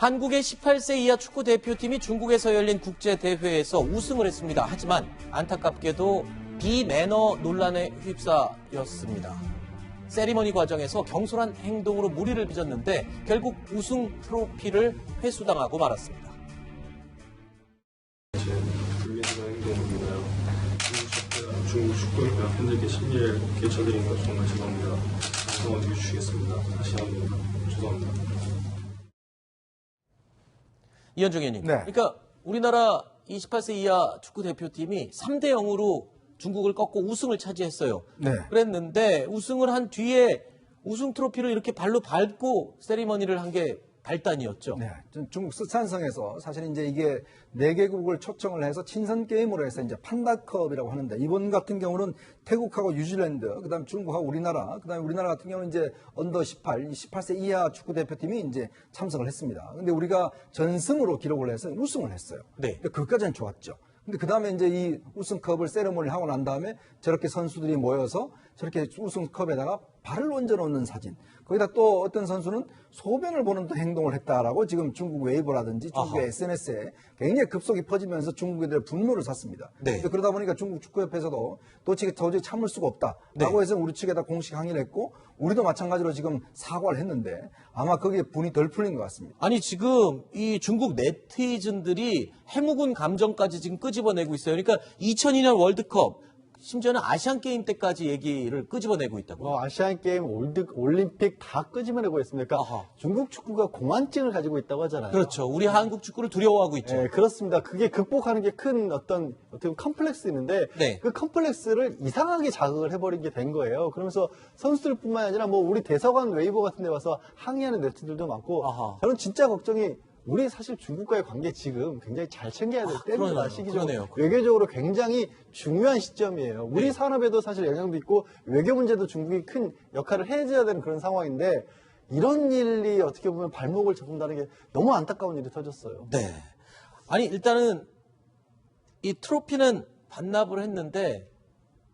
한국의 18세 이하 축구 대표팀이 중국에서 열린 국제대회에서 우승을 했습니다. 하지만 안타깝게도 비매너 논란에 휩싸였습니다. 세리머니 과정에서 경솔한 행동으로 무리를 빚었는데 결국 우승 트로피를 회수당하고 말았습니다. 불리한 행동이나요. 중국 축구협회 팬들께 심리를 끼쳐드린 것 정말 죄송합니다. 정성을 해주시겠습니다. 다시 한번 죄송합니다. 이현중 의원님. 네. 그러니까 우리나라 28세 이하 축구 대표팀이 3대 0으로 중국을 꺾고 우승을 차지했어요. 네. 그랬는데 우승을 한 뒤에 우승 트로피를 이렇게 발로 밟고 세리머니를 한 게 발단이었죠. 네. 중국 스촨성에서 사실 이제 이게 4개국을 초청을 해서 친선 게임으로 해서 이제 판다컵이라고 하는데 이번 같은 경우는 태국하고 뉴질랜드, 그다음 중국하고 우리나라, 그다음에 우리나라 같은 경우는 이제 언더 18세 이하 축구 대표팀이 이제 참석을 했습니다. 근데 우리가 전승으로 기록을 해서 우승을 했어요. 네. 근데 그것까지는 좋았죠. 근데 그 다음에 이제 이 우승컵을 세레모니를 하고 난 다음에 저렇게 선수들이 모여서 저렇게 우승컵에다가 발을 얹어 놓는 사진. 거기다 또 어떤 선수는 소변을 보는 또 행동을 했다라고 지금 중국 웨이보라든지 중국의 SNS에 굉장히 급속히 퍼지면서 중국인들의 분노를 샀습니다. 네. 그러다 보니까 중국 축구협회에서도 도저히 참을 수가 없다라고 네. 해서 우리 측에다 공식 항의를 했고 우리도 마찬가지로 지금 사과를 했는데 아마 거기에 분이 덜 풀린 것 같습니다. 아니 지금 이 중국 네티즌들이 해묵은 감정까지 지금 끄집어내고 있어요. 그러니까 2002년 월드컵 심지어는 아시안게임 때까지 얘기를 끄집어내고 있다고요. 아시안게임, 올림픽 다 끄집어내고 있습니다. 그러니까 아하. 중국 축구가 공황증을 가지고 있다고 하잖아요. 그렇죠. 우리 한국 축구를 두려워하고 있죠. 네, 그렇습니다. 그게 극복하는 게 큰 어떻게 보면 컴플렉스인데 네. 그 컴플렉스를 이상하게 자극을 해버린 게 된 거예요. 그러면서 선수들뿐만 아니라 뭐 우리 대사관 웨이보 같은 데 와서 항의하는 네티즌들도 많고 아하. 저는 진짜 걱정이 우리 사실 중국과의 관계 지금 굉장히 잘 챙겨야 될 때입니다. 그러네요. 시기적으로. 그러네요. 외교적으로 굉장히 중요한 시점이에요. 우리 네. 산업에도 사실 영향도 있고 외교 문제도 중국이 큰 역할을 해줘야 되는 그런 상황인데 이런 일이 어떻게 보면 발목을 잡는다는 게 너무 안타까운 일이 터졌어요. 네. 아니 일단은 이 트로피는 반납을 했는데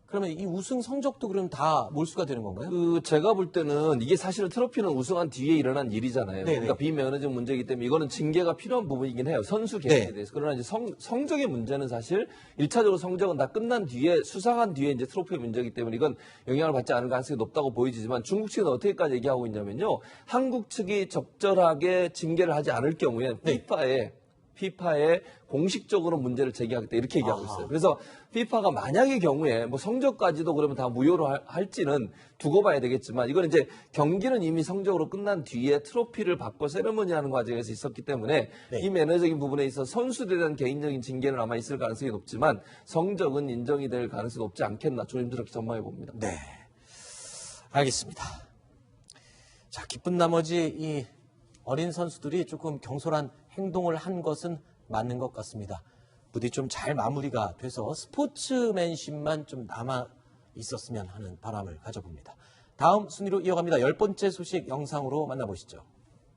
그러면 이 우승 성적도 그럼 다 몰수가 되는 건가요? 제가 볼 때는 이게 사실은 트로피는 우승한 뒤에 일어난 일이잖아요. 네네. 그러니까 비면허적 문제이기 때문에 이거는 징계가 필요한 부분이긴 해요. 선수 개혁에 네. 대해서. 그러나 이제 성적의 문제는 사실 1차적으로 성적은 다 끝난 뒤에 수상한 뒤에 이제 트로피의 문제이기 때문에 이건 영향을 받지 않을 가능성이 높다고 보이지만 중국 측은 어떻게까지 얘기하고 있냐면요. 한국 측이 적절하게 징계를 하지 않을 경우에 피파에 공식적으로 문제를 제기하겠다 이렇게 얘기하고 있어요. 그래서 피파가 만약의 경우에 뭐 성적까지도 그러면 다 무효로 할지는 두고 봐야 되겠지만 이건 이제 경기는 이미 성적으로 끝난 뒤에 트로피를 받고 세레머니 하는 과정에서 있었기 때문에 네. 이 매너적인 부분에 있어서 선수들에 대한 개인적인 징계는 아마 있을 가능성이 높지만 성적은 인정이 될 가능성이 높지 않겠나 조심스럽게 전망해 봅니다. 네. 알겠습니다. 자, 기쁜 나머지 이 어린 선수들이 조금 경솔한 행동을 한 것은 맞는 것 같습니다. 부디 좀 잘 마무리가 돼서 스포츠맨십만 좀 남아 있었으면 하는 바람을 가져봅니다. 다음 순위로 이어갑니다. 10번째 소식 영상으로 만나보시죠.